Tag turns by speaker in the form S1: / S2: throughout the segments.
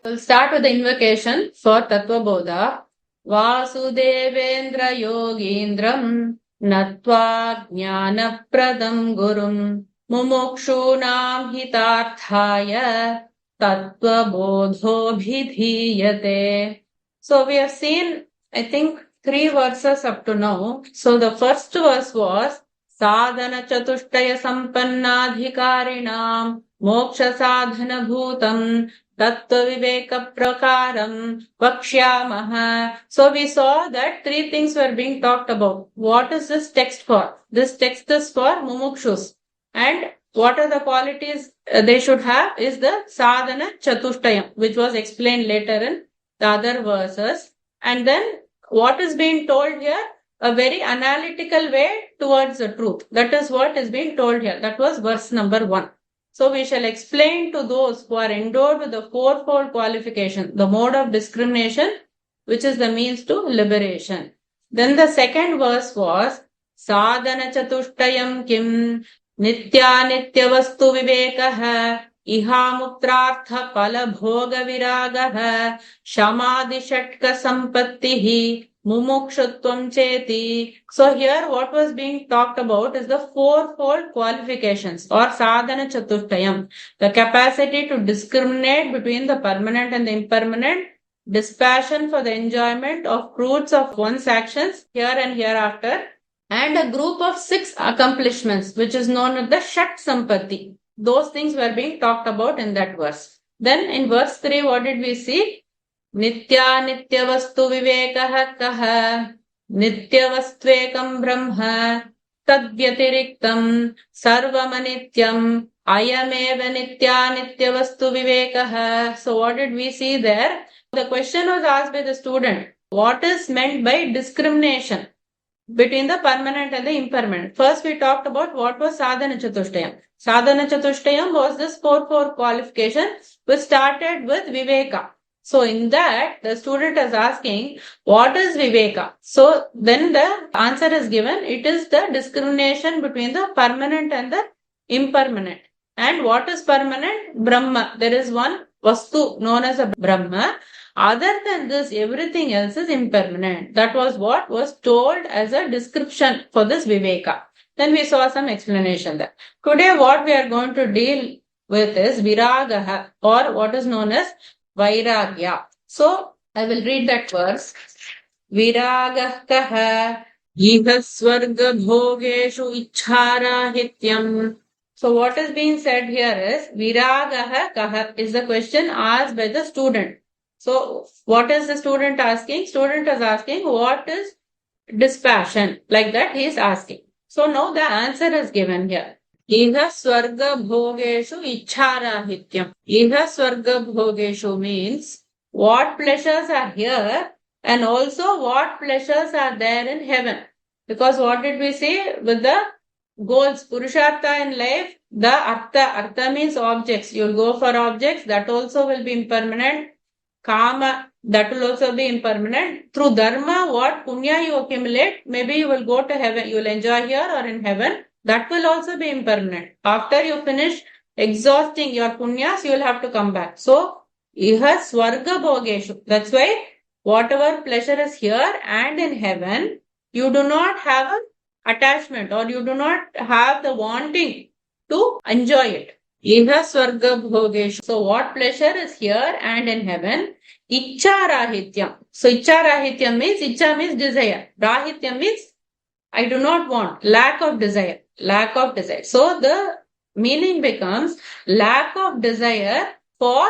S1: We'll start with the invocation for Tattvabodha. Vasudevendra Yogindram Natva Jnanapradam Gurum Mumukshunam Hitarthaya Tattvabodho Bhidhiyate. So we have seen, I think, 3 verses up to now. So the first verse was Sadhana Chatushtaya Sampannadhikarinam Moksha Sadhana Bhutam Tattva Viveka Prakaram Vakshyamaha. So we saw that 3 things were being talked about. What is this text for? This text is for mumukshus. And what are the qualities they should have is the sadhana chatushtayam, which was explained later in the other verses. And then what is being told here? A very analytical way towards the truth. That is what is being told here. That was verse number 1. So we shall explain to those who are endowed with the fourfold qualification, the mode of discrimination, which is the means to liberation. Then the second verse was Sadhana Chatushtayam Kim Nitya Nitya Vastu Vivekah Iha Mutrartha Pala Bhoga Viragah Shamadhi Shatka Sampattihi Mumukshutvam Cheti. So here what was being talked about is the fourfold qualifications or sadhana chatushtayam. The capacity to discriminate between the permanent and the impermanent, dispassion for the enjoyment of fruits of one's actions here and hereafter, and a group of 6 accomplishments which is known as the Shat Sampatti. Those things were being talked about in that verse. Then in verse 3, what did we see? Nitya Nitya Vastu Vivekah Kaha Nitya Vastvekam Brahma Tadvyatiriktam Sarvamanityam Ayameva Nitya Nitya Vastu Vivekah. So what did we see there? The question was asked by the student. What is meant by discrimination between the permanent and the impermanent? First we talked about what was Sadhana Chatushtayam. Sadhana Chatushtayam was this fourfold qualification which started with Viveka. So in that, the student is asking, what is Viveka? So then the answer is given, it is the discrimination between the permanent and the impermanent. And what is permanent? Brahma. There is one Vastu known as a Brahma. Other than this, everything else is impermanent. That was what was told as a description for this Viveka. Then we saw some explanation there. Today what we are going to deal with is Viragaha, or what is known as Vairagya. So I will read that verse. Viragah kaha iha swarga bhogeshu ichharahityam. So what is being said here is Viragah kaha is the question asked by the student. So what is the student asking? Student is asking what is dispassion? Like that he is asking. So now the answer is given here. Iha swarga bhogeshu ichharahityam. Iha swarga bhogeshu means what pleasures are here and also what pleasures are there in heaven. Because what did we say with the goals, Purushartha in life, the Artha means objects. You'll go for objects, that also will be impermanent. Kama, that will also be impermanent. Through Dharma, what Punya you accumulate, maybe you will go to heaven, you will enjoy here or in heaven. That will also be impermanent. After you finish exhausting your punyas, you will have to come back. So, iha swarga bhogeshu. That's why whatever pleasure is here and in heaven, you do not have an attachment or you do not have the wanting to enjoy it. Iha swarga bhogeshu. So, what pleasure is here and in heaven? Ichcha rahityam. So, ichcha rahityam means, ichcha means desire. Rahityam means I do not want. Lack of desire. Lack of desire. So the meaning becomes lack of desire for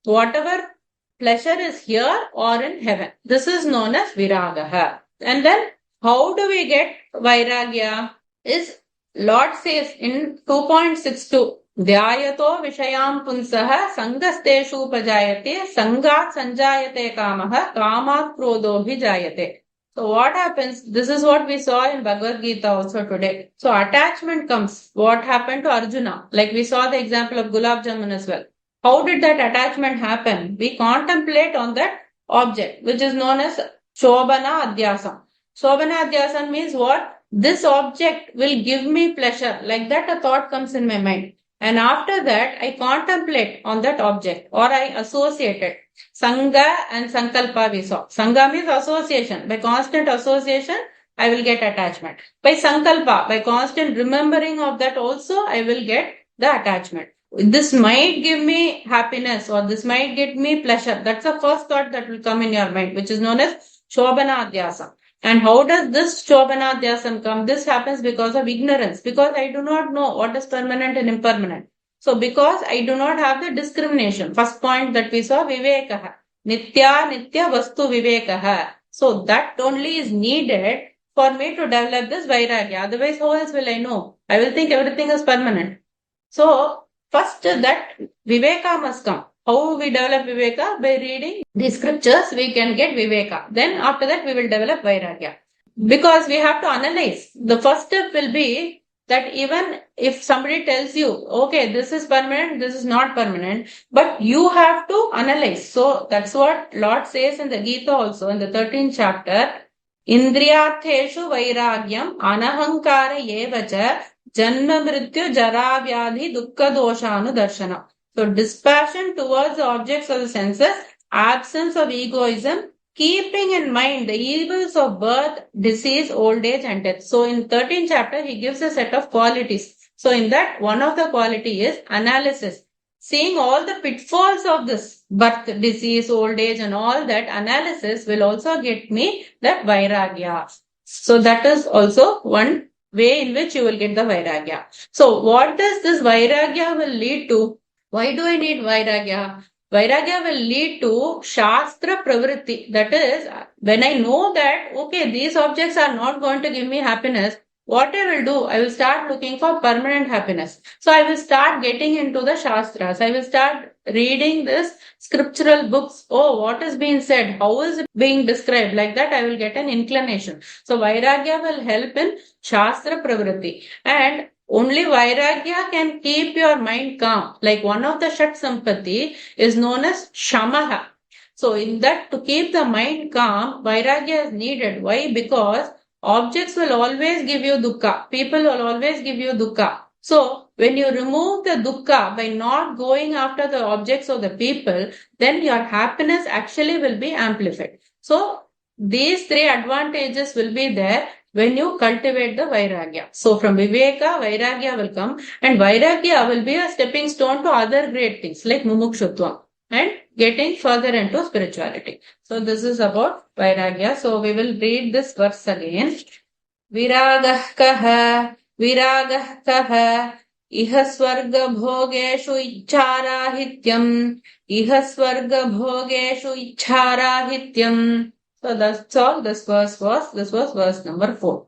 S1: whatever pleasure is here or in heaven. This is known as Viragaha. And then how do we get Vairagya? Is Lord says in 2.62, Dhyayato Vishayam Punsaha Sangasteshu Pajayate Sangat Sanjayate Kamaha Kamat Krodobhi Jayate. So what happens? This is what we saw in Bhagavad Gita also today. So attachment comes. What happened to Arjuna? Like we saw the example of Gulab Jamun as well. How did that attachment happen? We contemplate on that object, which is known as Shobhana Adhyasam. Shobhana Adhyasam means what? This object will give me pleasure. Like that a thought comes in my mind. And after that, I contemplate on that object or I associate it. Sangha and Sankalpa we saw. Sangha means association. By constant association, I will get attachment. By Sankalpa, by constant remembering of that also, I will get the attachment. This might give me happiness or this might give me pleasure. That's the first thought that will come in your mind, which is known as Shobhanadhyasa. And how does this Shobhanadhyasam come? This happens because of ignorance, because I do not know what is permanent and impermanent. So because I do not have the discrimination, first point that we saw, Vivekaha. Nitya Nitya Vastu Vivekaha. So that only is needed for me to develop this Vairagya. Otherwise, how else will I know? I will think everything is permanent. So first that Viveka must come. How we develop Viveka? By reading the scriptures, we can get Viveka. Then after that, we will develop Vairagya. Because we have to analyze. The first step will be that even if somebody tells you, okay, this is permanent, this is not permanent, but you have to analyze. So that's what Lord says in the Gita also, in the 13th chapter. Indriyartheshu vairagyam anahankara evacha janma mrityu jara vyadhi dukkha doshanu darshana. So dispassion towards the objects of the senses, absence of egoism, keeping in mind the evils of birth, disease, old age and death. So in 13th chapter, he gives a set of qualities. So in that, one of the quality is analysis. Seeing all the pitfalls of this birth, disease, old age and all that analysis will also get me that Vairagya. So that is also one way in which you will get the Vairagya. So what does this Vairagya will lead to? Why do I need Vairagya? Vairagya will lead to Shastra Pravritti. That is, when I know that, okay, these objects are not going to give me happiness, what I will do, I will start looking for permanent happiness. So I will start getting into the Shastras. I will start reading this scriptural books. Oh, what is being said? How is it being described? Like that, I will get an inclination. So Vairagya will help in Shastra Pravritti. And only Vairagya can keep your mind calm. Like one of the Shat Sampatti is known as Shamaha. So in that, to keep the mind calm, Vairagya is needed. Why? Because objects will always give you dukkha. People will always give you dukkha. So when you remove the dukkha by not going after the objects or the people, then your happiness actually will be amplified. So these three advantages will be there when you cultivate the Vairagya. So from Viveka, Vairagya will come, and Vairagya will be a stepping stone to other great things like Mumukshutva and getting further into spirituality. So this is about Vairagya. So we will read this verse again. Viragah kaha, viragah kaha, iha swarga bhogeshu ichharahityam, iha swarga bhogeshu ichharahityam. So that's all this was verse number 4.